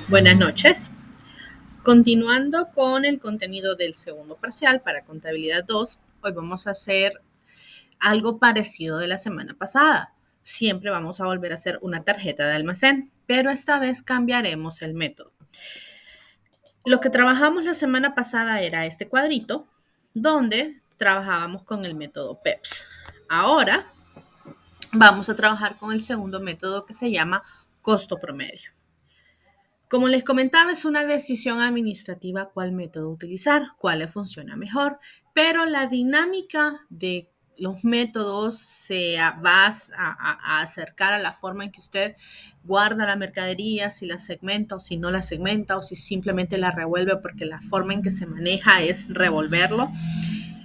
Buenas noches. Continuando con el contenido del segundo parcial para contabilidad 2, hoy vamos a hacer algo parecido de la semana pasada. Siempre vamos a volver a hacer una tarjeta de almacén, pero esta vez cambiaremos el método. Lo que trabajamos la semana pasada era este cuadrito, donde trabajábamos con el método PEPS. Ahora vamos a trabajar con el segundo método que se llama costo promedio. Como les comentaba, es una decisión administrativa cuál método utilizar, cuál le funciona mejor, pero la dinámica de los métodos se va a acercar a la forma en que usted guarda la mercadería, si la segmenta o si no la segmenta o si simplemente la revuelve porque la forma en que se maneja es revolverlo.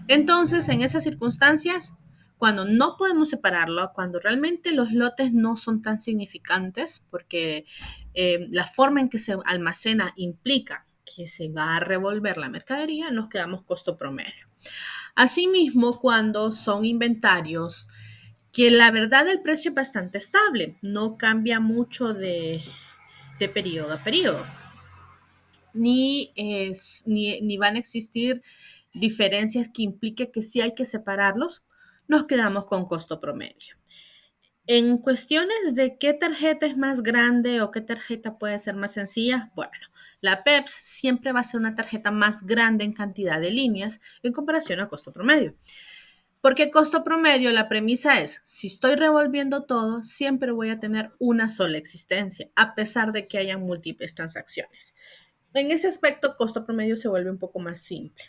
Entonces, en esas circunstancias, cuando no podemos separarlo, cuando realmente los lotes no son tan significantes, porque la forma en que se almacena implica que se va a revolver la mercadería, nos quedamos costo promedio. Asimismo, cuando son inventarios que la verdad el precio es bastante estable, no cambia mucho de periodo a periodo, ni van a existir diferencias que implique que sí hay que separarlos, nos quedamos con costo promedio. En cuestiones de qué tarjeta es más grande o qué tarjeta puede ser más sencilla, bueno, la PEPS siempre va a ser una tarjeta más grande en cantidad de líneas en comparación a costo promedio. Porque costo promedio, la premisa es, si estoy revolviendo todo, siempre voy a tener una sola existencia, a pesar de que haya múltiples transacciones. En ese aspecto, costo promedio se vuelve un poco más simple.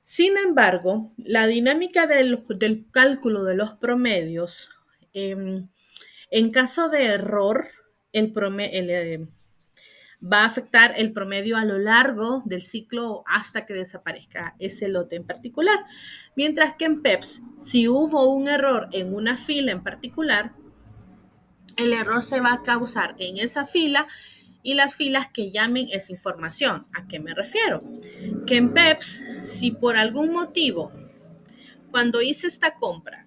Sin embargo, la dinámica del cálculo de los promedios, en caso de error, va a afectar el promedio a lo largo del ciclo hasta que desaparezca ese lote en particular. Mientras que en PEPS, si hubo un error en una fila en particular, el error se va a causar en esa fila y las filas que llamen esa información. ¿A qué me refiero? Que en PEPS, si por algún motivo, cuando hice esta compra,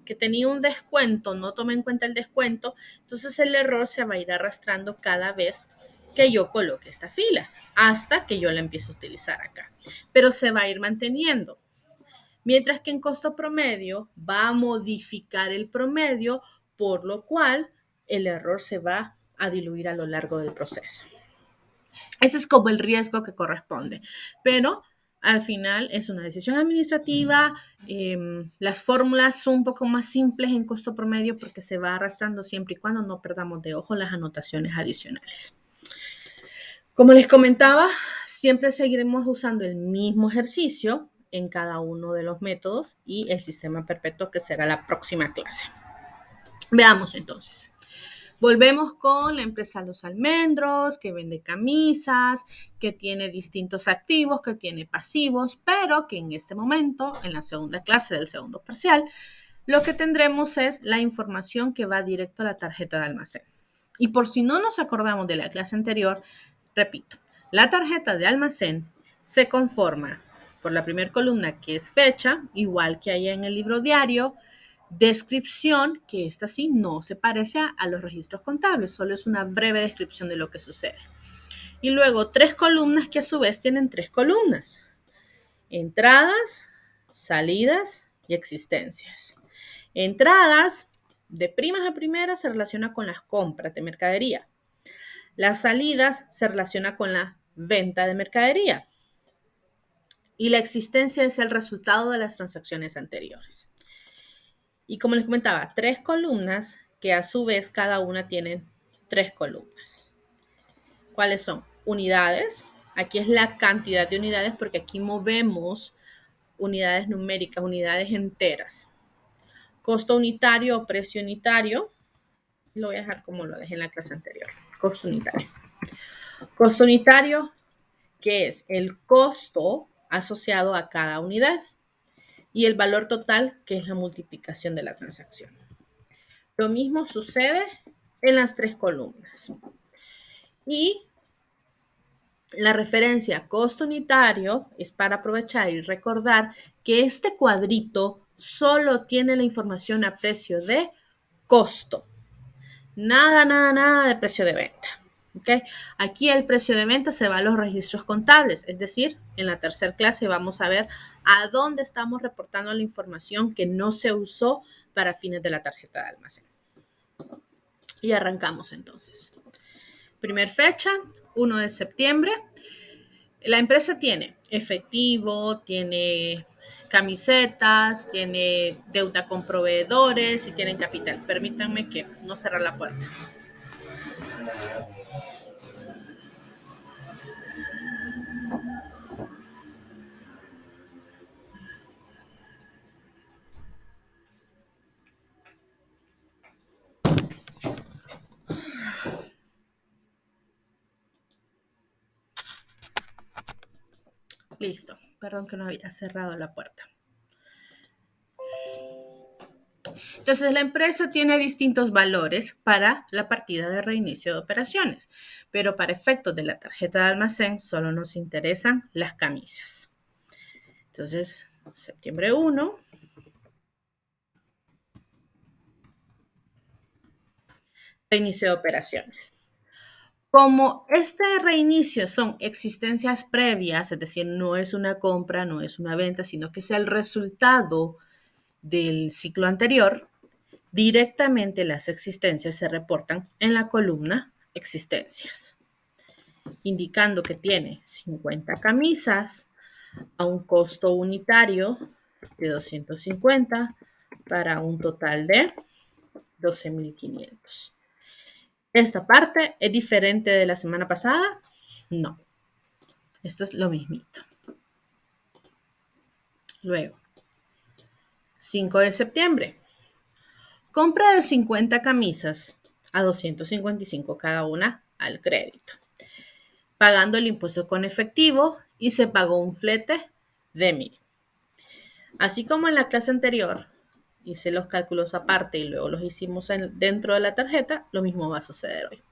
que tenía un descuento, no tomé en cuenta el descuento, entonces el error se va a ir arrastrando cada vez que yo coloque esta fila, hasta que yo la empiece a utilizar acá. Pero se va a ir manteniendo. Mientras que en costo promedio va a modificar el promedio, por lo cual el error se va a diluir a lo largo del proceso. Ese es como el riesgo que corresponde, pero al final es una decisión administrativa. Las fórmulas son un poco más simples en costo promedio porque se va arrastrando siempre y cuando no perdamos de ojo las anotaciones adicionales. Como les comentaba, siempre seguiremos usando el mismo ejercicio en cada uno de los métodos y el sistema perpetuo, que será la próxima clase. Veamos entonces. Volvemos con la empresa Los Almendros, que vende camisas, que tiene distintos activos, que tiene pasivos, pero que en este momento, en la segunda clase del segundo parcial, lo que tendremos es la información que va directo a la tarjeta de almacén. Y por si no nos acordamos de la clase anterior, repito, la tarjeta de almacén se conforma por la primera columna, que es fecha, igual que ahí en el libro diario, descripción, que esta sí no se parece a los registros contables, solo es una breve descripción de lo que sucede. Y luego 3 columnas que a su vez tienen 3 columnas. Entradas, salidas y existencias. Entradas, de primas a primeras, se relaciona con las compras de mercadería. Las salidas se relaciona con la venta de mercadería. Y la existencia es el resultado de las transacciones anteriores. Y como les comentaba, 3 columnas que a su vez cada una tiene 3 columnas. ¿Cuáles son? Unidades. Aquí es la cantidad de unidades porque aquí movemos unidades numéricas, unidades enteras. Costo unitario o precio unitario. Lo voy a dejar como lo dejé en la clase anterior. Costo unitario. Costo unitario, que es el costo asociado a cada unidad. Y el valor total, que es la multiplicación de la transacción. Lo mismo sucede en las 3 columnas. Y la referencia costo unitario es para aprovechar y recordar que este cuadrito solo tiene la información a precio de costo. Nada de precio de venta. ¿Okay? Aquí el precio de venta se va a los registros contables, es decir, en la tercera clase vamos a ver a dónde estamos reportando la información que no se usó para fines de la tarjeta de almacén. Y arrancamos entonces. Primer fecha, 1 de septiembre. La empresa tiene efectivo, tiene camisetas, tiene deuda con proveedores y tienen capital. Permítanme que no cerrar la puerta. Listo. Perdón que no había cerrado la puerta. Entonces, la empresa tiene distintos valores para la partida de reinicio de operaciones, pero para efectos de la tarjeta de almacén solo nos interesan las camisas. Entonces, septiembre 1, reinicio de operaciones. Como este reinicio son existencias previas, es decir, no es una compra, no es una venta, sino que es el resultado del ciclo anterior, directamente las existencias se reportan en la columna existencias, indicando que tiene 50 camisas a un costo unitario de 250 para un total de 12.500. ¿Esta parte es diferente de la semana pasada? No. Esto es lo mismito. Luego, 5 de septiembre. Compra de 50 camisas a 255 cada una al crédito, pagando el impuesto con efectivo y se pagó un flete de 1,000. Así como en la clase anterior, hice los cálculos aparte y luego los hicimos dentro de la tarjeta, lo mismo va a suceder hoy.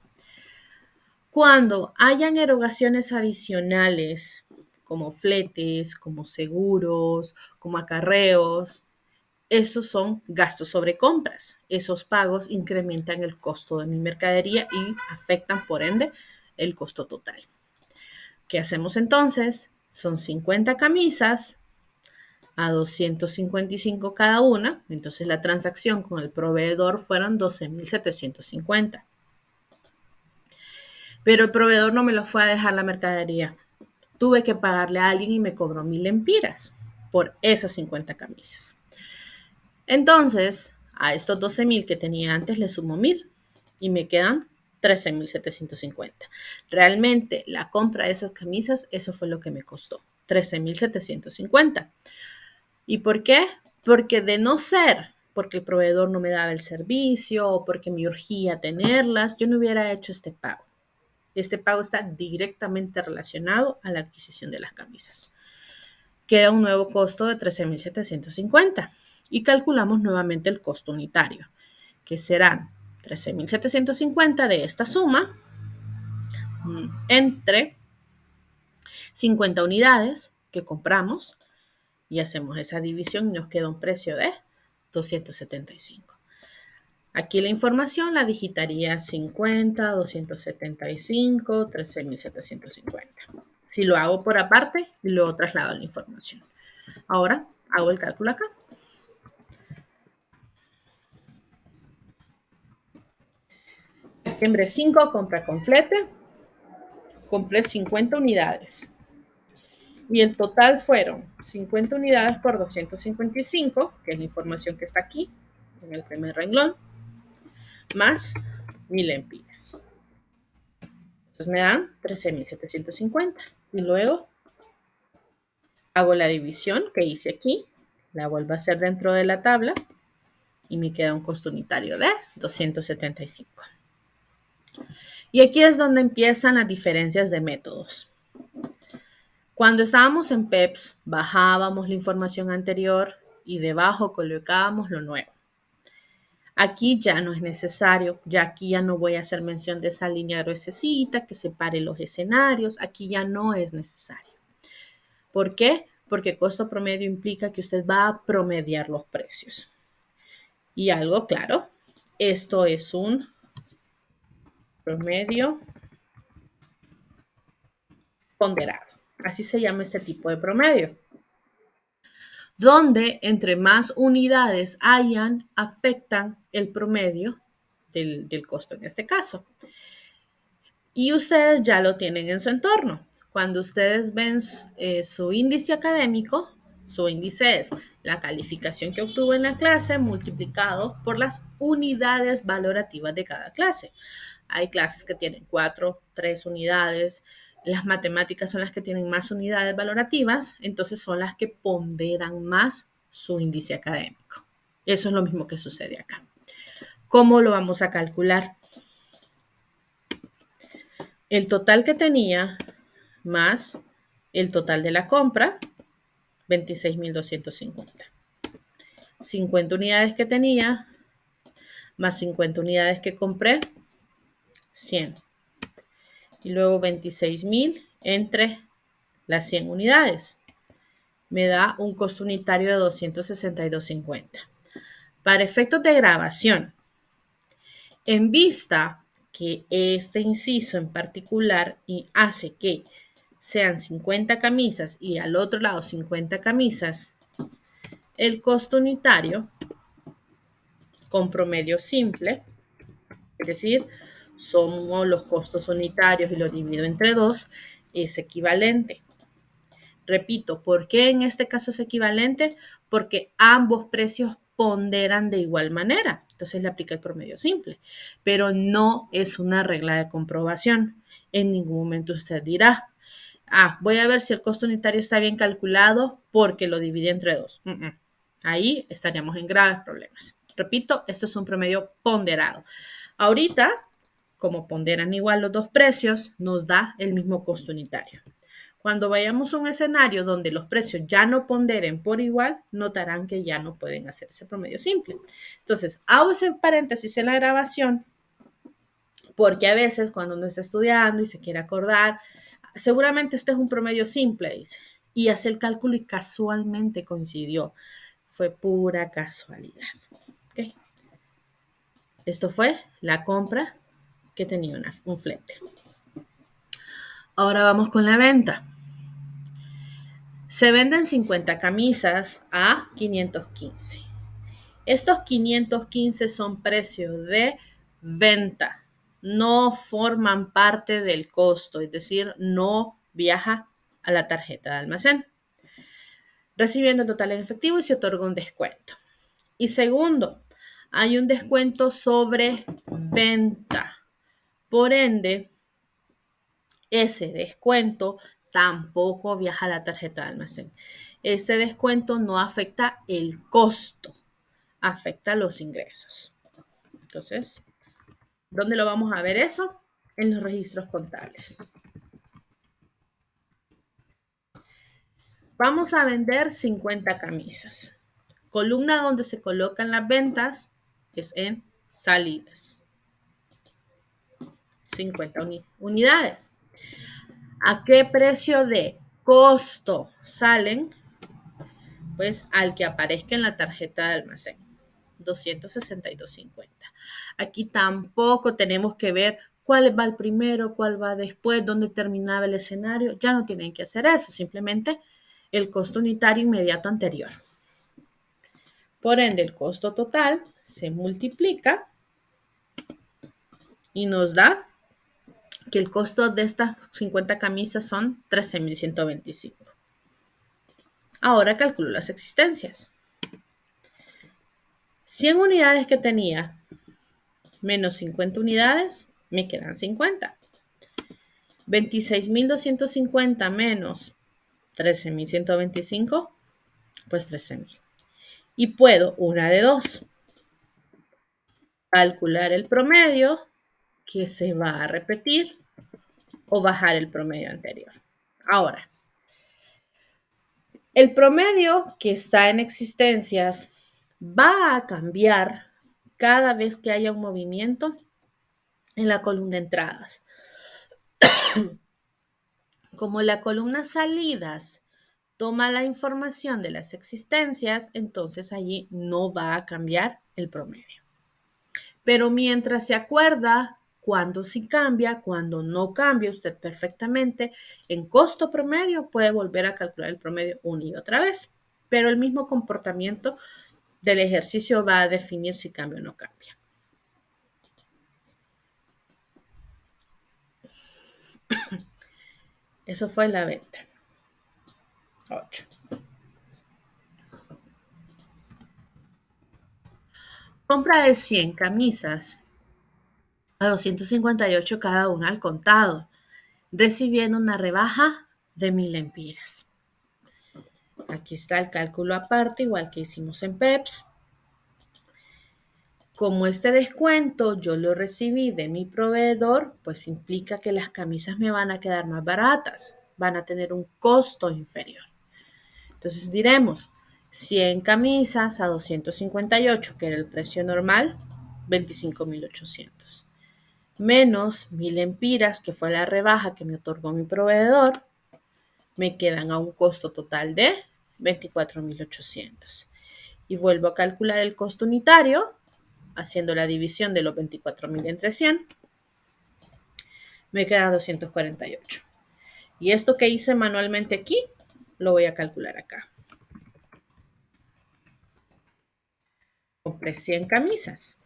Cuando hayan erogaciones adicionales, como fletes, como seguros, como acarreos, esos son gastos sobre compras. Esos pagos incrementan el costo de mi mercadería y afectan, por ende, el costo total. ¿Qué hacemos entonces? Son 50 camisas a 255 cada una. Entonces la transacción con el proveedor fueron 12.750. Pero el proveedor no me lo fue a dejar la mercadería. Tuve que pagarle a alguien y me cobró 1,000 lempiras por esas 50 camisas. Entonces, a estos 12,000 que tenía antes le sumo 1,000 y me quedan 13.750. Realmente la compra de esas camisas, eso fue lo que me costó, 13.750. ¿Y por qué? Porque de no ser porque el proveedor no me daba el servicio o porque me urgía tenerlas, yo no hubiera hecho este pago. Este pago está directamente relacionado a la adquisición de las camisas. Queda un nuevo costo de 13.750 y calculamos nuevamente el costo unitario, que serán 13.750 de esta suma entre 50 unidades que compramos y hacemos esa división y nos queda un precio de 275. Aquí la información la digitaría 50, 275, 13.750. Si lo hago por aparte, luego traslado la información. Ahora hago el cálculo acá. Septiembre 5, compra con flete. Compré 50 unidades. Y el total fueron 50 unidades por 255, que es la información que está aquí, en el primer renglón, más 1,000 lempiras. Entonces me dan 13.750. Y luego hago la división que hice aquí, la vuelvo a hacer dentro de la tabla y me queda un costo unitario de 275. Y aquí es donde empiezan las diferencias de métodos. Cuando estábamos en PEPS, bajábamos la información anterior y debajo colocábamos lo nuevo. Aquí ya no es necesario, ya aquí ya no voy a hacer mención de esa línea gruesecita que separe los escenarios, aquí ya no es necesario. ¿Por qué? Porque costo promedio implica que usted va a promediar los precios. Y algo claro, esto es un promedio ponderado. Así se llama este tipo de promedio. Donde entre más unidades hayan, afectan el promedio del costo en este caso. Y ustedes ya lo tienen en su entorno. Cuando ustedes ven su índice académico, su índice es la calificación que obtuvo en la clase multiplicado por las unidades valorativas de cada clase. Hay clases que tienen 4, 3 unidades. Las matemáticas son las que tienen más unidades valorativas, entonces son las que ponderan más su índice académico. Eso es lo mismo que sucede acá. ¿Cómo lo vamos a calcular? El total que tenía más el total de la compra, 26.250. 50 unidades que tenía más 50 unidades que compré, 100. Y luego 26.000 entre las 100 unidades. Me da un costo unitario de 262.50. Para efectos de grabación, en vista que este inciso en particular hace que sean 50 camisas y al otro lado 50 camisas, el costo unitario con promedio simple, es decir, somos los costos unitarios y lo divido entre 2, es equivalente. Repito, ¿por qué en este caso es equivalente? Porque ambos precios ponderan de igual manera. Entonces le aplica el promedio simple. Pero no es una regla de comprobación. En ningún momento usted dirá, voy a ver si el costo unitario está bien calculado porque lo divide entre 2. Ahí estaríamos en graves problemas. Repito, esto es un promedio ponderado. Ahorita, como ponderan igual los dos precios, nos da el mismo costo unitario. Cuando vayamos a un escenario donde los precios ya no ponderen por igual, notarán que ya no pueden hacer ese promedio simple. Entonces, hago ese paréntesis en la grabación porque a veces cuando uno está estudiando y se quiere acordar, seguramente este es un promedio simple, dice, y hace el cálculo y casualmente coincidió. Fue pura casualidad. ¿Okay? Esto fue la compra que tenía un flete. Ahora vamos con la venta. Se venden 50 camisas a 515. Estos 515 son precios de venta. No forman parte del costo, es decir, no viaja a la tarjeta de almacén. Recibiendo el total en efectivo y se otorga un descuento. Y segundo, hay un descuento sobre venta. Por ende, ese descuento tampoco viaja a la tarjeta de almacén. Este descuento no afecta el costo, afecta los ingresos. Entonces, ¿dónde lo vamos a ver eso? En los registros contables. Vamos a vender 50 camisas. Columna donde se colocan las ventas es en salidas. 50 unidades. ¿A qué precio de costo salen? Pues al que aparezca en la tarjeta de almacén. 262.50. Aquí tampoco tenemos que ver cuál va el primero, cuál va después, dónde terminaba el escenario. Ya no tienen que hacer eso, simplemente el costo unitario inmediato anterior. Por ende, el costo total se multiplica y nos da que el costo de estas 50 camisas son 13.125. Ahora calculo las existencias. 100 unidades que tenía menos 50 unidades, me quedan 50. 26.250 menos 13.125, pues 13.000. Y puedo, una de dos, calcular el promedio que se va a repetir o bajar el promedio anterior. Ahora, el promedio que está en existencias va a cambiar cada vez que haya un movimiento en la columna de entradas. Como la columna salidas toma la información de las existencias, entonces allí no va a cambiar el promedio. Pero mientras se acuerda cuándo sí cambia, cuándo no cambia. Usted perfectamente en costo promedio puede volver a calcular el promedio una y otra vez, pero el mismo comportamiento del ejercicio va a definir si cambia o no cambia. Eso fue la venta. 8. Compra de 100 camisas a 258 cada una al contado, recibiendo una rebaja de 1000 lempiras. Aquí está el cálculo aparte, igual que hicimos en PEPS. Como este descuento yo lo recibí de mi proveedor, pues implica que las camisas me van a quedar más baratas, van a tener un costo inferior. Entonces diremos 100 camisas a 258, que era el precio normal, 25.800. Menos 1000 lempiras, que fue la rebaja que me otorgó mi proveedor, me quedan a un costo total de 24.800. Y vuelvo a calcular el costo unitario, haciendo la división de los 24.000 entre 100, me queda 248. Y esto que hice manualmente aquí, lo voy a calcular acá. Compré 100 camisas.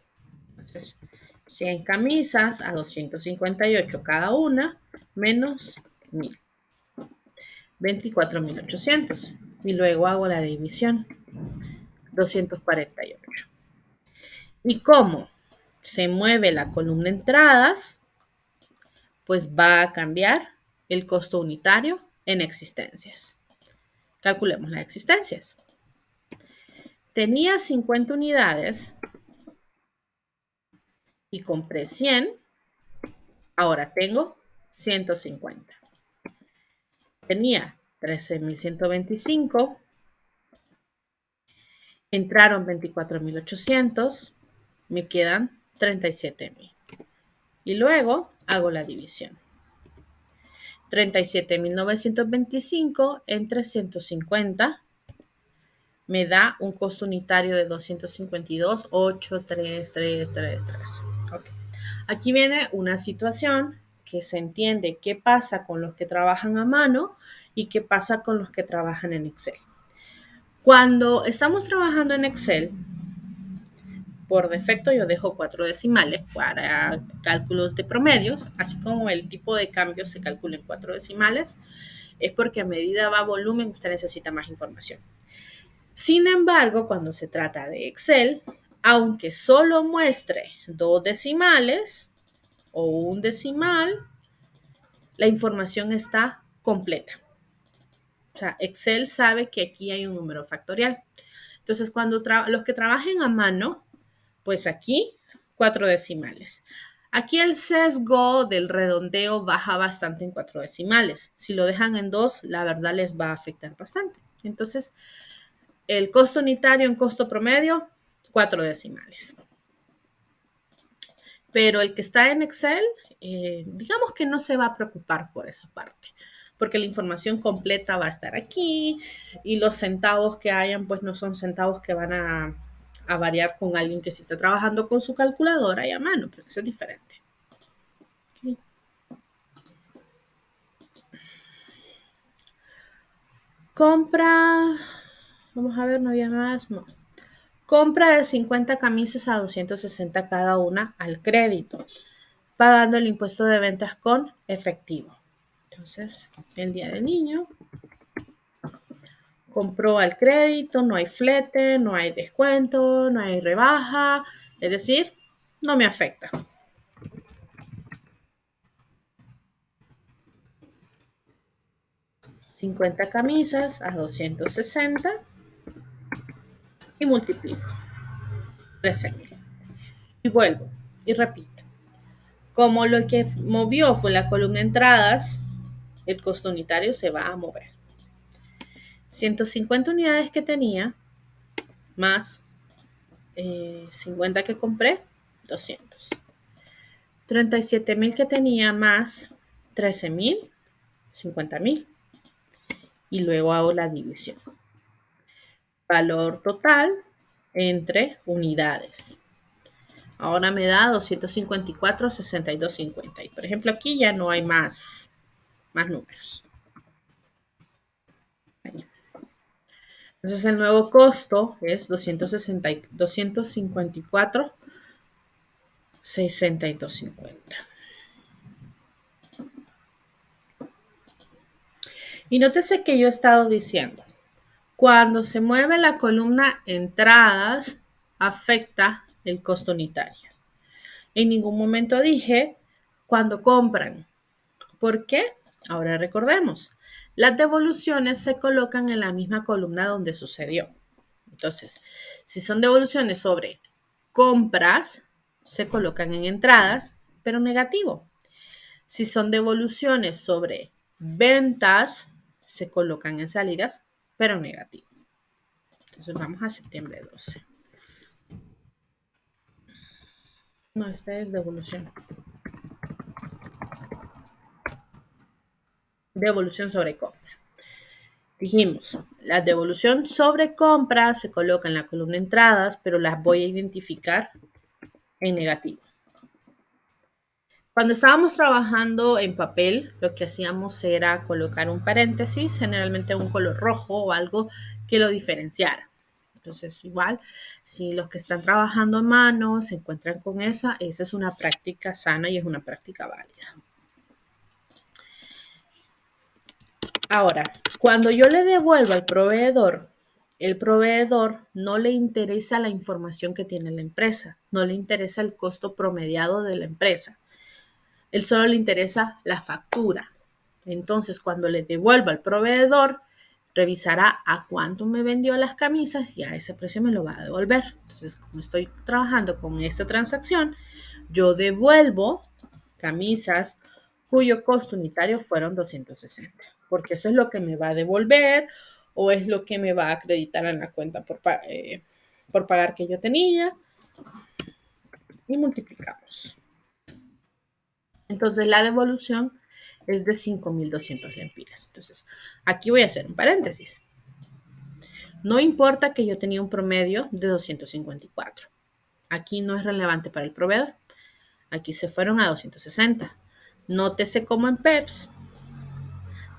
Entonces, 100 camisas a 258 cada una, menos 1000. 24.800. Y luego hago la división. 248. ¿Y cómo se mueve la columna entradas? Pues va a cambiar el costo unitario en existencias. Calculemos las existencias. Tenía 50 unidades y compré 100. Ahora tengo 150. Tenía 13.125. Entraron 24.800. Me quedan 37.000. Y luego hago la división. 37.925 entre 150 me da un costo unitario de 252.83333. Okay. Aquí viene una situación que se entiende qué pasa con los que trabajan a mano y qué pasa con los que trabajan en Excel. Cuando estamos trabajando en Excel, por defecto yo dejo 4 decimales para cálculos de promedios, así como el tipo de cambio se calcula en 4 decimales, es porque a medida va volumen usted necesita más información. Sin embargo, cuando se trata de Excel, aunque solo muestre 2 decimales o un decimal, la información está completa. O sea, Excel sabe que aquí hay un número factorial. Entonces, cuando los que trabajen a mano, pues aquí 4 decimales. Aquí el sesgo del redondeo baja bastante en 4 decimales. Si lo dejan en 2, la verdad les va a afectar bastante. Entonces, el costo unitario en costo promedio, 4 decimales. Pero el que está en Excel, digamos que no se va a preocupar por esa parte, porque la información completa va a estar aquí y los centavos que hayan, pues no son centavos que van a variar con alguien que sí está trabajando con su calculadora y a mano, porque eso es diferente. Okay. Compra, vamos a ver, no había más, no. Compra de 50 camisas a 260 cada una al crédito, pagando el impuesto de ventas con efectivo. Entonces, el día del niño, compró al crédito, no hay flete, no hay descuento, no hay rebaja, es decir, no me afecta. $50 camisas a 260 y multiplico 13.000. Y vuelvo y repito. Como lo que movió fue la columna entradas, el costo unitario se va a mover. 150 unidades que tenía más 50 que compré, 200. 37.000 que tenía más 13.000, 50.000. Y luego hago la división. Valor total entre unidades. Ahora me da 254, 62,50. Y por ejemplo, aquí ya no hay más números. Entonces el nuevo costo es 254, 62,50. Y nótese que yo he estado diciendo, cuando se mueve la columna entradas, afecta el costo unitario. En ningún momento dije cuando compran. ¿Por qué? Ahora recordemos. Las devoluciones se colocan en la misma columna donde sucedió. Entonces, si son devoluciones sobre compras, se colocan en entradas, pero negativo. Si son devoluciones sobre ventas, se colocan en salidas, pero negativo. Entonces vamos a septiembre 12. No, esta es devolución. Devolución sobre compra. Dijimos, la devolución sobre compra se coloca en la columna entradas, pero las voy a identificar en negativo. Cuando estábamos trabajando en papel, lo que hacíamos era colocar un paréntesis, generalmente un color rojo o algo que lo diferenciara. Entonces, igual, si los que están trabajando a mano se encuentran con esa es una práctica sana y es una práctica válida. Ahora, cuando yo le devuelvo al proveedor, el proveedor no le interesa la información que tiene la empresa, no le interesa el costo promediado de la empresa. Él solo le interesa la factura. Entonces, cuando le devuelva al proveedor, revisará a cuánto me vendió las camisas y a ese precio me lo va a devolver. Entonces, como estoy trabajando con esta transacción, yo devuelvo camisas cuyo costo unitario fueron 260, porque eso es lo que me va a devolver o es lo que me va a acreditar en la cuenta por pagar que yo tenía, y multiplicamos. Entonces la devolución es de 5,200 lempiras. Entonces aquí voy a hacer un paréntesis. No importa que yo tenía un promedio de 254. Aquí no es relevante para el proveedor. Aquí se fueron a 260. Nótese como en PEPS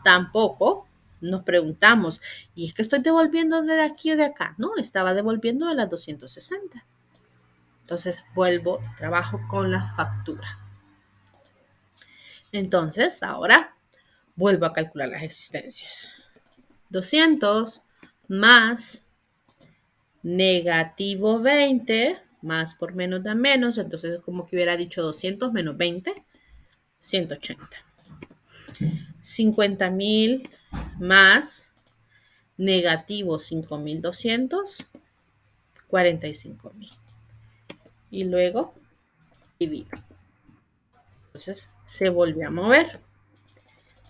tampoco nos preguntamos, ¿y es que estoy devolviendo de aquí o de acá? No, estaba devolviendo de las 260. Entonces vuelvo, trabajo con la factura. Entonces, ahora vuelvo a calcular las existencias. 200 más negativo 20, más por menos da menos, entonces como que hubiera dicho 200 menos 20, 180. 50,000 más negativo 5,200, 45,000. Y luego divido. Entonces se volvió a mover.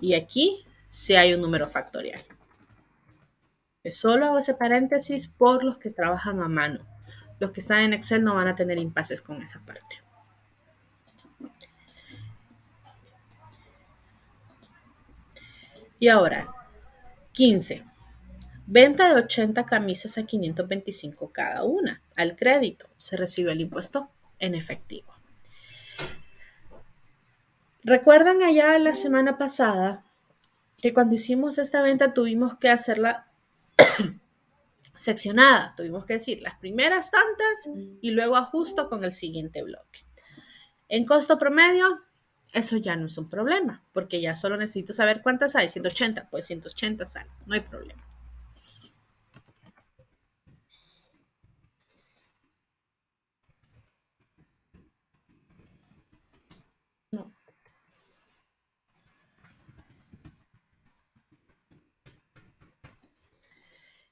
Y aquí sí hay un número factorial. Solo hago ese paréntesis por los que trabajan a mano. Los que están en Excel no van a tener impases con esa parte. Y ahora, 15. Venta de 80 camisas a 525 cada una. Al crédito se recibe el impuesto en efectivo. ¿Recuerdan allá la semana pasada que cuando hicimos esta venta tuvimos que hacerla seccionada? Tuvimos que decir las primeras tantas y luego ajusto con el siguiente bloque. En costo promedio, eso ya no es un problema, porque ya solo necesito saber cuántas hay. 180, pues 180 sale, no hay problema. No.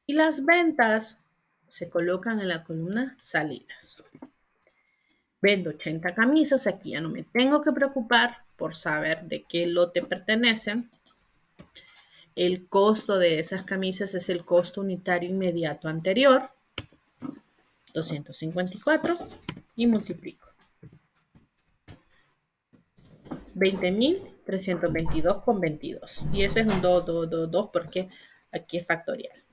Y las ventas se colocan en la columna salidas. Vendo 80 camisas, aquí ya no me tengo que preocupar por saber de qué lote pertenecen. El costo de esas camisas es el costo unitario inmediato anterior, 254, y multiplico. 20,322,22. Y ese es un 2 porque aquí es factorial.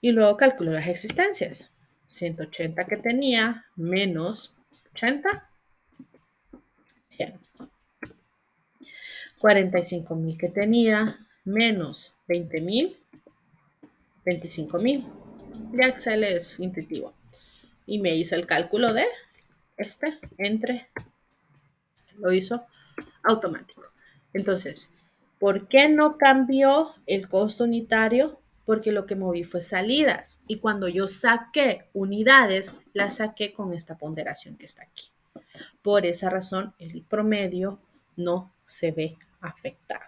Y luego calculo las existencias. 180 que tenía menos 80, 100. 45,000 que tenía menos 20,000, 25,000. Ya Excel es intuitivo. Y me hizo el cálculo de entre, lo hizo automático. Entonces, ¿por qué no cambió el costo unitario? Porque lo que moví fue salidas. Y cuando yo saqué unidades, las saqué con esta ponderación que está aquí. Por esa razón, el promedio no se ve afectado.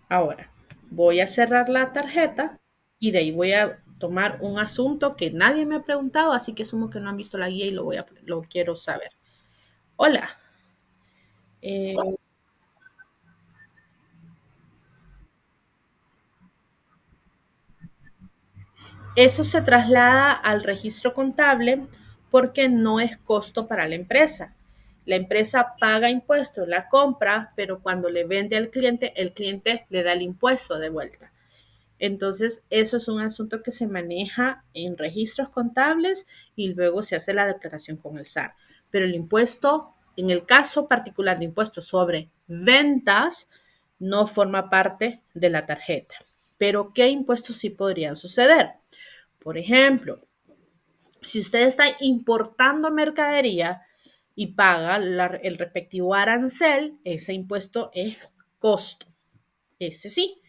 Ahora, voy a cerrar la tarjeta y de ahí voy a tomar un asunto que nadie me ha preguntado, así que asumo que no han visto la guía y lo quiero saber. Hola, eh, eso se traslada al registro contable porque no es costo para la empresa. La empresa paga impuestos, la compra, pero cuando le vende al cliente, el cliente le da el impuesto de vuelta. Entonces, eso es un asunto que se maneja en registros contables y luego se hace la declaración con el SAR. Pero el impuesto, en el caso particular de impuestos sobre ventas, no forma parte de la tarjeta. Pero, ¿qué impuestos sí podrían suceder? Por ejemplo, si usted está importando mercadería y paga el respectivo arancel, ese impuesto es costo. Ese sí.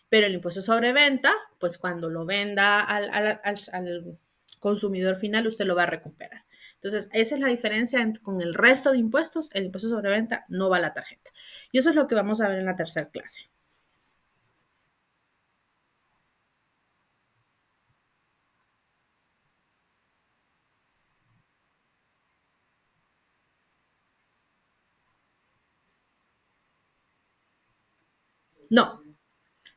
Pero el impuesto sobre venta, pues cuando lo venda al consumidor final, usted lo va a recuperar. Entonces, esa es la diferencia con el resto de impuestos. El impuesto sobre venta no va a la tarjeta. Y eso es lo que vamos a ver en la tercera clase. No,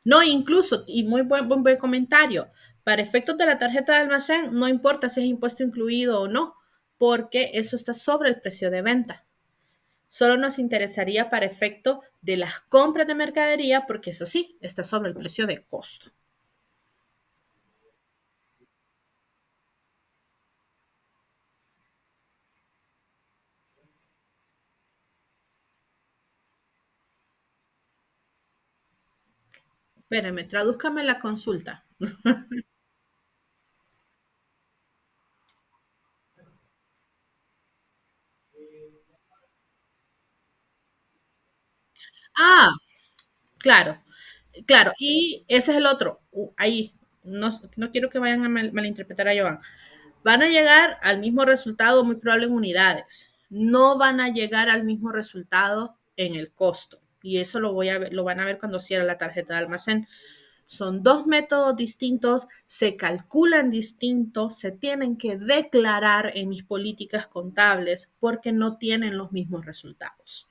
no, incluso, y muy buen comentario, para efectos de la tarjeta de almacén, no importa si es impuesto incluido o no, porque eso está sobre el precio de venta. Solo nos interesaría para efecto de las compras de mercadería, porque eso sí, está sobre el precio de costo. Espérame, tradúzcame la consulta. Ah, claro, claro. Y ese es el otro. Ahí, no quiero que vayan a malinterpretar a Joan. Van a llegar al mismo resultado, muy probable en unidades. No van a llegar al mismo resultado en el costo. Y eso lo van a ver cuando cierre la tarjeta de almacén. Son dos métodos distintos, se calculan distintos, se tienen que declarar en mis políticas contables porque no tienen los mismos resultados.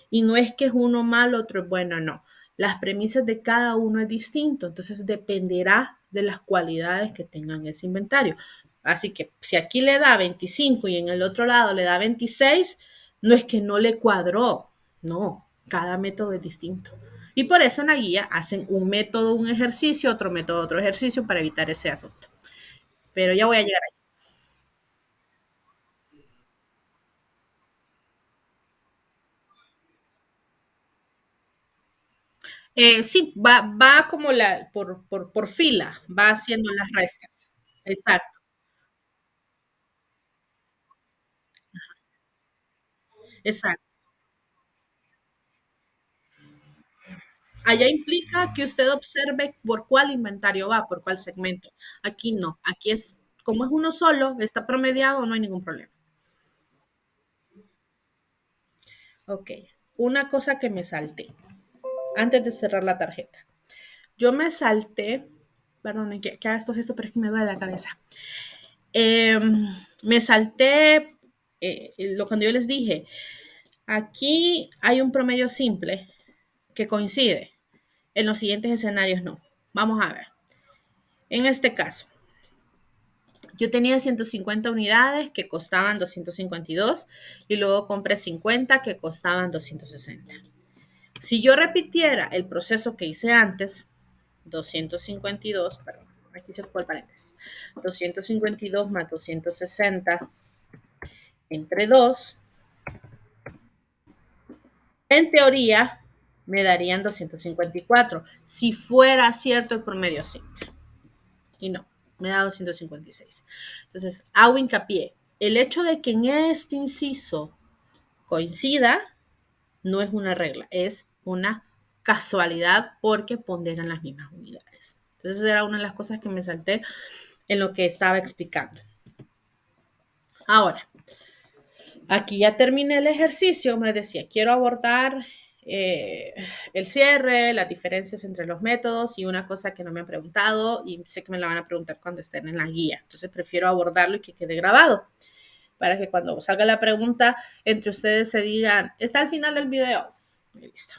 Y no es que es uno mal, otro es bueno, no. Las premisas de cada uno es distinto, entonces dependerá de las cualidades que tengan ese inventario. Así que si aquí le da 25 y en el otro lado le da 26, no es que no le cuadró, no, cada método es distinto. Y por eso en la guía hacen un método, un ejercicio, otro método, otro ejercicio para evitar ese asunto. Pero ya voy a llegar ahí. Sí, va como por fila, va haciendo las restas. Exacto, exacto. Allá implica que usted observe por cuál inventario va, por cuál segmento. Aquí no, aquí es, como es uno solo, está promediado, no hay ningún problema. Ok, una cosa que me salté antes de cerrar la tarjeta. Yo me salté, perdón, que haga estos gestos, pero es que me duele la cabeza. Eh, Me salté cuando yo les dije, aquí hay un promedio simple que coincide. En los siguientes escenarios no. Vamos a ver. En este caso, yo tenía 150 unidades que costaban 252 y luego compré 50 que costaban 260. Si yo repitiera el proceso que hice antes, 252, perdón. aquí se fue el paréntesis, 252 más 260 entre 2, en teoría me darían 254, si fuera cierto el promedio simple. Y no, me da 256. Entonces, hago hincapié. El hecho de que en este inciso coincida no es una regla, es una casualidad porque ponderan las mismas unidades. Entonces, era una de las cosas que me salté en lo que estaba explicando. Ahora, aquí ya terminé el ejercicio, me decía, quiero abordar el cierre, las diferencias entre los métodos y una cosa que no me han preguntado y sé que me la van a preguntar cuando estén en la guía. Entonces prefiero abordarlo y que quede grabado para que cuando salga la pregunta entre ustedes se digan, está al final del video. Y listo.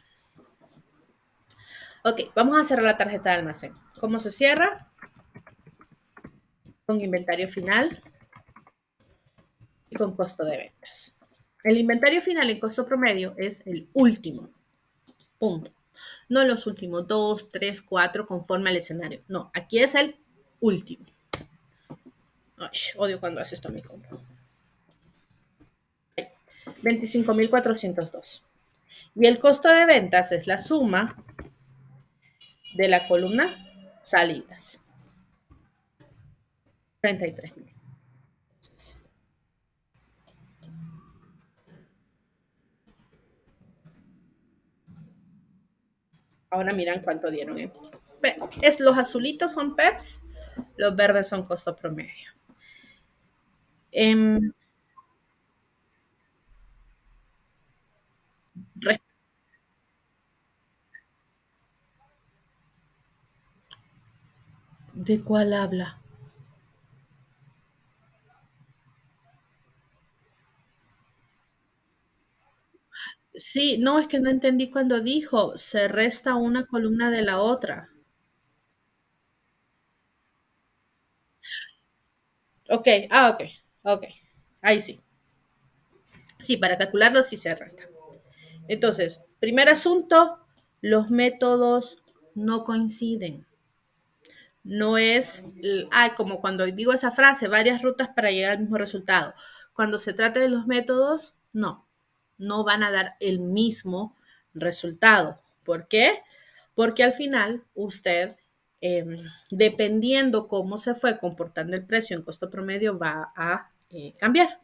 Ok, vamos a cerrar la tarjeta de almacén. ¿Cómo se cierra? Con inventario final y con costo de ventas. El inventario final en costo promedio es el último. Punto. No los últimos 2, 3, 4 conforme al escenario. No, aquí es el último. Ay, odio cuando hace esto mi compu. 25.402. Y el costo de ventas es la suma de la columna salidas. 33.000. Ahora miran cuánto dieron. Los azulitos son PEPs, los verdes son costo promedio. ¿De cuál habla? Sí, no, es que no entendí cuando dijo se resta una columna de la otra. Ok, ok, ok. Ahí sí. Sí, para calcularlo sí se resta. Entonces, primer asunto, los métodos no coinciden. No es, como cuando digo esa frase, varias rutas para llegar al mismo resultado. Cuando se trata de los métodos, no van a dar el mismo resultado. ¿Por qué? Porque al final usted, dependiendo cómo se fue comportando el precio en costo promedio, va a cambiar.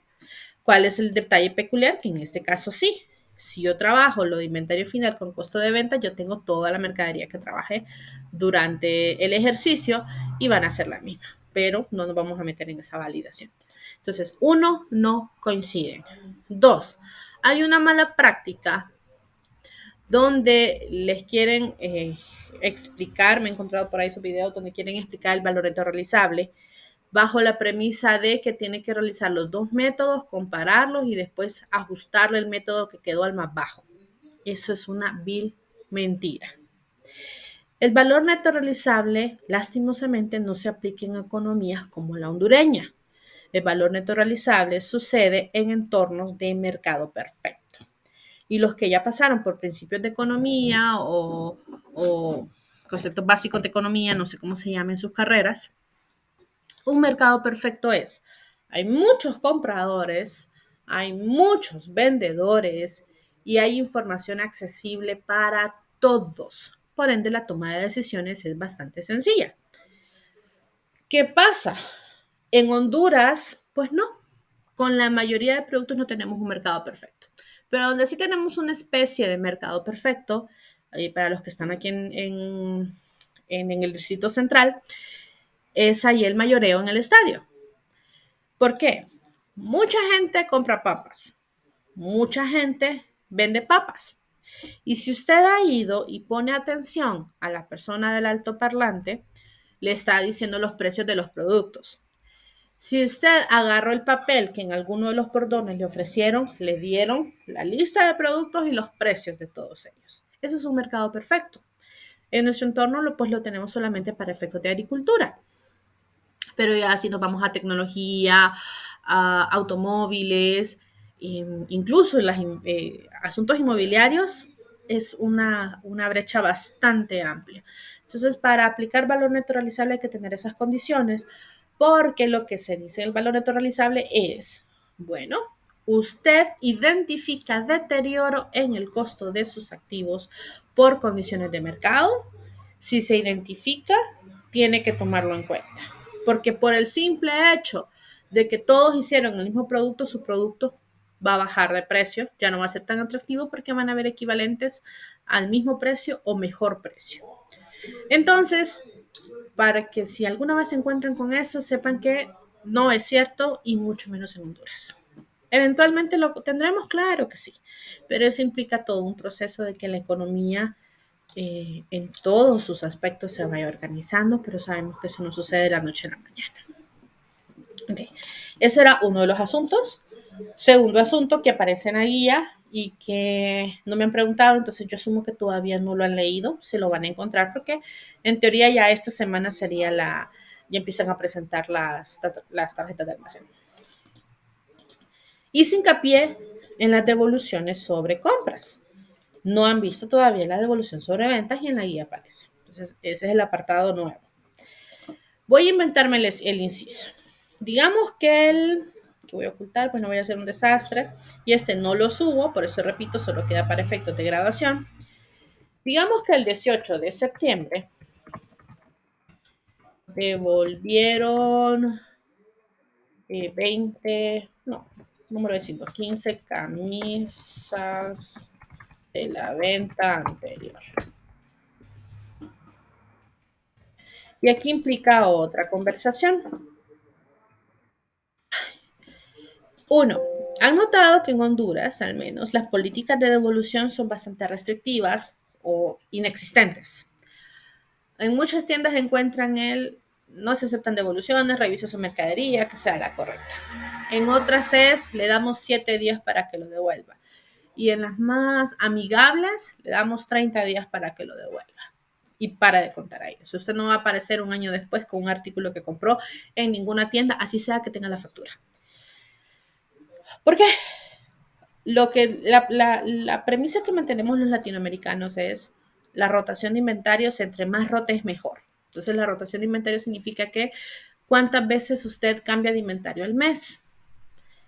¿Cuál es el detalle peculiar? Que en este caso sí. Si yo trabajo lo de inventario final con costo de venta, yo tengo toda la mercadería que trabajé durante el ejercicio y van a ser la misma, pero no nos vamos a meter en esa validación. Entonces, uno, no coinciden. Dos, hay una mala práctica donde les quieren explicar, me he encontrado por ahí su video donde quieren explicar el valor neto realizable bajo la premisa de que tiene que realizar los dos métodos, compararlos y después ajustarle el método que quedó al más bajo. Eso es una vil mentira. El valor neto realizable, lastimosamente, no se aplica en economías como la hondureña. El valor neto realizable sucede en entornos de mercado perfecto. Y los que ya pasaron por principios de economía o conceptos básicos de economía, no sé cómo se llaman sus carreras, un mercado perfecto es, hay muchos compradores, hay muchos vendedores y hay información accesible para todos. Por ende, la toma de decisiones es bastante sencilla. ¿Qué pasa? En Honduras, pues no, con la mayoría de productos no tenemos un mercado perfecto. Pero donde sí tenemos una especie de mercado perfecto, para los que están aquí en el Distrito Central, es ahí el mayoreo en el estadio. ¿Por qué? Mucha gente compra papas, mucha gente vende papas. Y si usted ha ido y pone atención a la persona del altoparlante, le está diciendo los precios de los productos. Si usted agarró el papel que en alguno de los cordones le ofrecieron, le dieron la lista de productos y los precios de todos ellos. Eso es un mercado perfecto. En nuestro entorno pues lo tenemos solamente para efectos de agricultura. Pero ya si nos vamos a tecnología, a automóviles, incluso los asuntos inmobiliarios, es una brecha bastante amplia. Entonces, para aplicar valor neto realizable hay que tener esas condiciones, porque lo que se dice el valor neto realizable es, bueno, usted identifica deterioro en el costo de sus activos por condiciones de mercado. Si se identifica, tiene que tomarlo en cuenta. Porque por el simple hecho de que todos hicieron el mismo producto, su producto va a bajar de precio, ya no va a ser tan atractivo porque van a haber equivalentes al mismo precio o mejor precio. Entonces, para que si alguna vez se encuentran con eso, sepan que no es cierto y mucho menos en Honduras. Eventualmente lo tendremos, claro que sí, pero eso implica todo un proceso de que la economía en todos sus aspectos se vaya organizando, pero sabemos que eso no sucede de la noche a la mañana. Okay. Eso era uno de los asuntos. Segundo asunto que aparece en la guía y que no me han preguntado, entonces yo asumo que todavía no lo han leído, se lo van a encontrar porque en teoría ya esta semana sería ya empiezan a presentar las tarjetas de almacén. Hice hincapié en las devoluciones sobre compras. No han visto todavía la devolución sobre ventas y en la guía aparece. Entonces, ese es el apartado nuevo. Voy a inventarme el inciso. Digamos que voy a ocultar, pues no voy a hacer un desastre, y este no lo subo, por eso repito, solo queda para efectos de graduación. Digamos que el 18 de septiembre devolvieron 20, no, número de 15 camisas de la venta anterior. Y aquí implica otra conversación. Uno, han notado que en Honduras, al menos, las políticas de devolución son bastante restrictivas o inexistentes. En muchas tiendas encuentran no se aceptan devoluciones, revise su mercadería, que sea la correcta. En otras le damos 7 días para que lo devuelva. Y en las más amigables, le damos 30 días para que lo devuelva. Y para de contar a ellos. Usted no va a aparecer un año después con un artículo que compró en ninguna tienda, así sea que tenga la factura. ¿Por qué? La premisa que mantenemos los latinoamericanos es la rotación de inventarios, entre más rotes mejor. Entonces la rotación de inventario significa que cuántas veces usted cambia de inventario al mes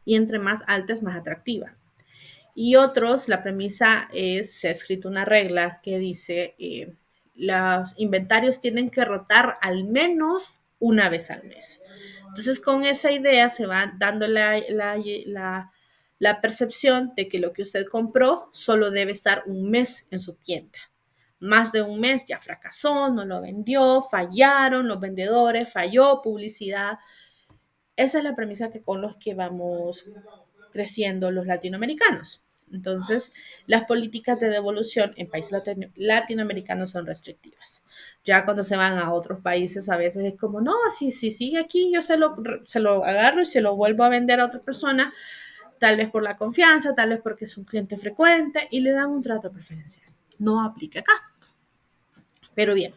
y entre más alta es más atractiva. Y otros, la premisa se ha escrito una regla que dice los inventarios tienen que rotar al menos una vez al mes. Entonces con esa idea se va dando la percepción de que lo que usted compró solo debe estar un mes en su tienda. Más de un mes ya fracasó, no lo vendió, fallaron los vendedores, falló publicidad. Esa es la premisa con los que vamos creciendo los latinoamericanos. Entonces, las políticas de devolución en países latinoamericanos son restrictivas. Ya cuando se van a otros países, a veces es como, no, si sigue aquí, yo se lo agarro y se lo vuelvo a vender a otra persona, tal vez por la confianza, tal vez porque es un cliente frecuente y le dan un trato preferencial. No aplica acá. Pero bien,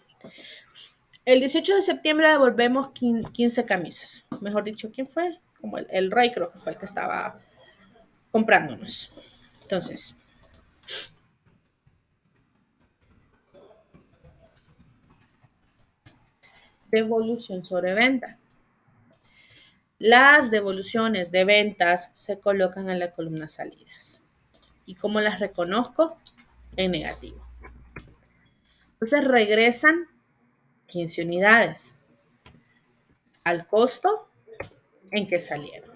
el 18 de septiembre devolvemos 15 camisas. Mejor dicho, ¿quién fue? Como el rey creo que fue el que estaba comprándonos. Entonces, devolución sobre venta. Las devoluciones de ventas se colocan en la columna salidas. ¿Y cómo las reconozco? En negativo. Entonces regresan 15 unidades al costo en que salieron.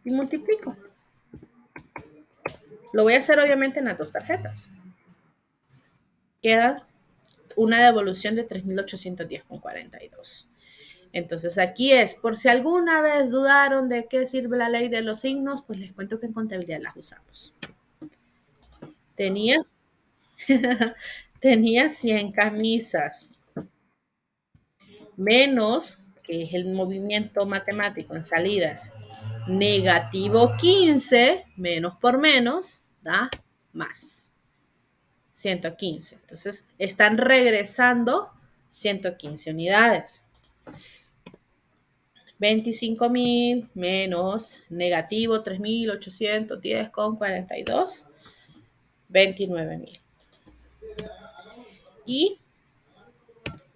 Y multiplico. Lo voy a hacer obviamente en las dos tarjetas. Queda una devolución de 3.810,42. Entonces aquí por si alguna vez dudaron de qué sirve la ley de los signos, pues les cuento que en contabilidad las usamos. Tenías, tenía 100 camisas, menos, que es el movimiento matemático en salidas, negativo 15, menos por menos, da más. 115. Entonces, están regresando 115 unidades. 25.000 menos negativo 3.810,42, 29.000. Y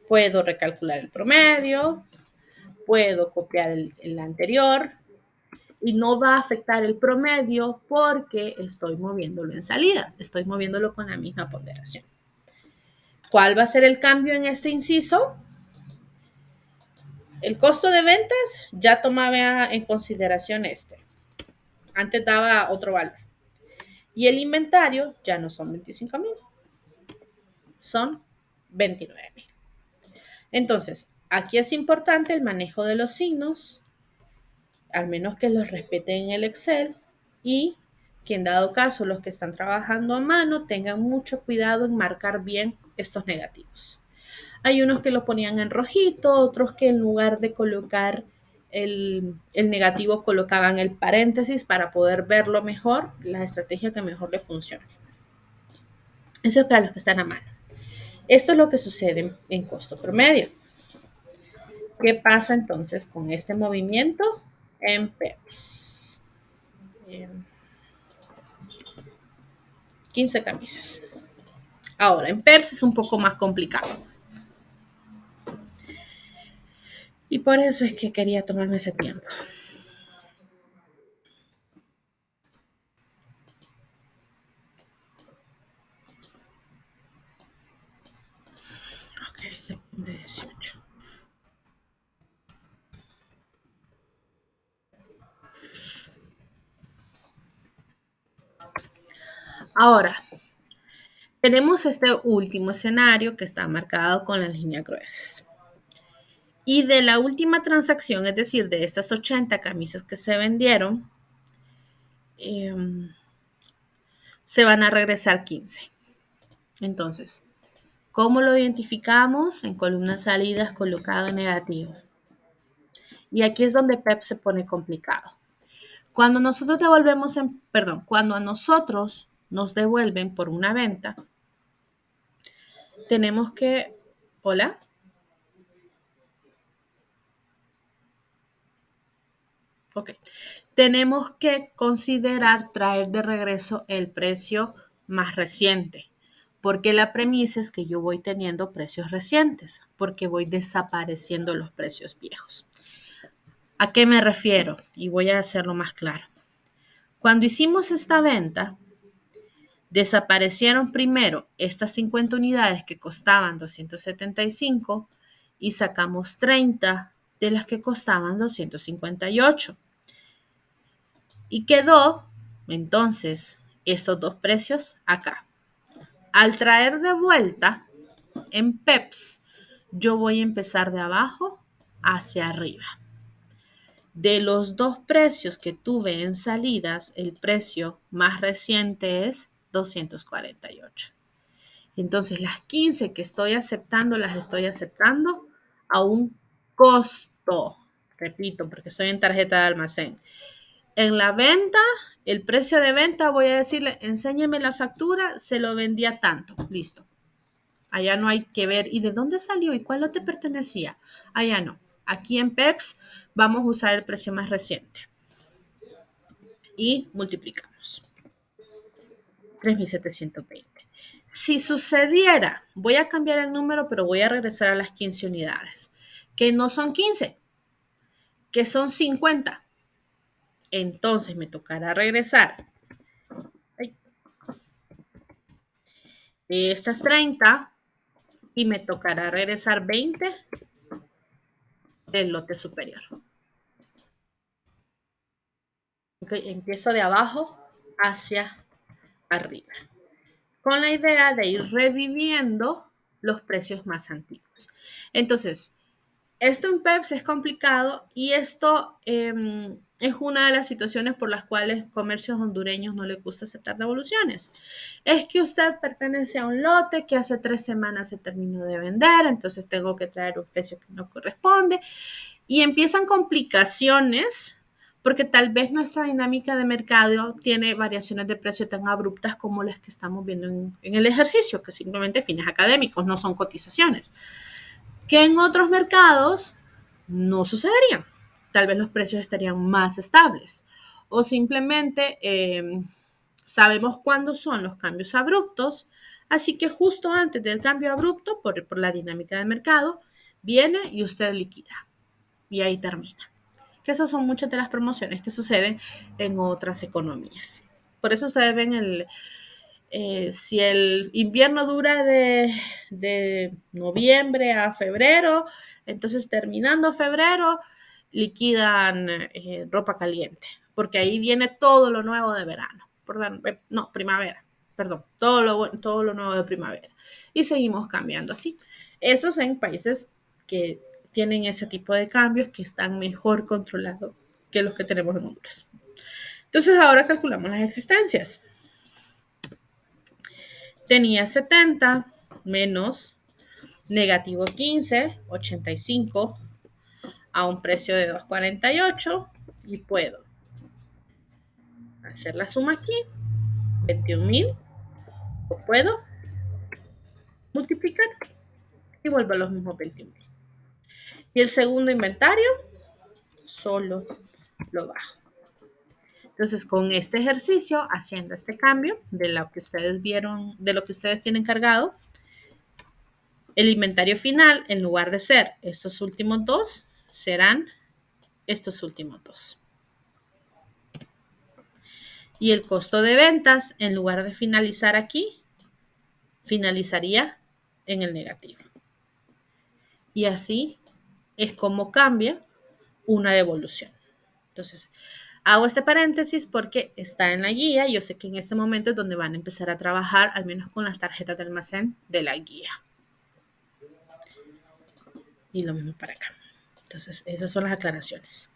puedo recalcular el promedio, puedo copiar el anterior y no va a afectar el promedio porque estoy moviéndolo en salidas, estoy moviéndolo con la misma ponderación. ¿Cuál va a ser el cambio en este inciso? El costo de ventas ya tomaba en consideración este. Antes daba otro valor. Y el inventario ya no son 25.000, son 29.000. Entonces, aquí es importante el manejo de los signos, al menos que los respeten en el Excel, y que en dado caso los que están trabajando a mano tengan mucho cuidado en marcar bien estos negativos. Hay unos que lo ponían en rojito, otros que en lugar de colocar el negativo colocaban el paréntesis para poder verlo mejor, la estrategia que mejor le funcione. Eso es para los que están a mano. Esto es lo que sucede en costo promedio. ¿Qué pasa entonces con este movimiento en PEPS? 15 camisas. Ahora, en PEPS es un poco más complicado. Y por eso es que quería tomarme ese tiempo. Ok, septiembre 18. Ahora, tenemos este último escenario que está marcado con las líneas gruesas. Y de la última transacción, es decir, de estas 80 camisas que se vendieron, se van a regresar 15. Entonces, ¿cómo lo identificamos? En columnas salidas colocado en negativo. Y aquí es donde PEP se pone complicado. Cuando nosotros devolvemos, cuando a nosotros nos devuelven por una venta, tenemos que, ¿hola? Ok. Tenemos que considerar traer de regreso el precio más reciente, porque la premisa es que yo voy teniendo precios recientes, porque voy desapareciendo los precios viejos. ¿A qué me refiero? Y voy a hacerlo más claro. Cuando hicimos esta venta, desaparecieron primero estas 50 unidades que costaban 275 y sacamos 30 de las que costaban 258. Y quedó entonces estos dos precios acá. Al traer de vuelta en PEPS, yo voy a empezar de abajo hacia arriba. De los dos precios que tuve en salidas, el precio más reciente es 248. Entonces, las 15 que estoy aceptando, las estoy aceptando a un costo. Repito, porque estoy en tarjeta de almacén. En la venta, el precio de venta, voy a decirle, enséñeme la factura, se lo vendía tanto. Listo. Allá no hay que ver, ¿y de dónde salió? ¿Y cuál no te pertenecía? Allá no. Aquí en PEPS vamos a usar el precio más reciente. Y multiplicamos. 3.720. Si sucediera, voy a cambiar el número, pero voy a regresar a las 15 unidades, que no son 15, que son 50. Entonces me tocará regresar de estas 30 y me tocará regresar 20 del lote superior. Okay, empiezo de abajo hacia arriba, con la idea de ir reviviendo los precios más antiguos. Entonces, esto en PEPS es complicado y esto es una de las situaciones por las cuales comercios hondureños no les gusta aceptar devoluciones. Es que usted pertenece a un lote que hace 3 semanas se terminó de vender, entonces tengo que traer un precio que no corresponde. Y empiezan complicaciones porque tal vez nuestra dinámica de mercado tiene variaciones de precio tan abruptas como las que estamos viendo en el ejercicio, que simplemente fines académicos, no son cotizaciones, que en otros mercados no sucederían. tal vez los precios estarían más estables. O simplemente sabemos cuándo son los cambios abruptos, así que justo antes del cambio abrupto, por la dinámica del mercado, viene y usted liquida. Y ahí termina. Que esas son muchas de las promociones que suceden en otras economías. Por eso ustedes ven si el invierno dura de noviembre a febrero, entonces terminando febrero liquidan ropa caliente, porque ahí viene todo lo nuevo de verano, no, primavera, perdón, todo lo nuevo de primavera. Y seguimos cambiando así. Esos en países que tienen ese tipo de cambios que están mejor controlados que los que tenemos en Honduras. Entonces ahora calculamos las existencias. Tenía 70 menos negativo 15, 85 a un precio de 2.48 y puedo hacer la suma aquí, 21.000, o puedo multiplicar y vuelvo a los mismos 21.000. Y el segundo inventario solo lo bajo. Entonces, con este ejercicio, haciendo este cambio de lo que ustedes vieron, de lo que ustedes tienen cargado, el inventario final, en lugar de ser estos últimos dos, serán estos últimos dos. Y el costo de ventas, en lugar de finalizar aquí, finalizaría en el negativo. Y así es como cambia una devolución. Entonces, hago este paréntesis porque está en la guía. Yo sé que en este momento es donde van a empezar a trabajar, al menos con las tarjetas de almacén de la guía. Y lo mismo para acá. Entonces, esas son las aclaraciones.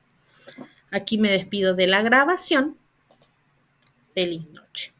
Aquí me despido de la grabación. Feliz noche.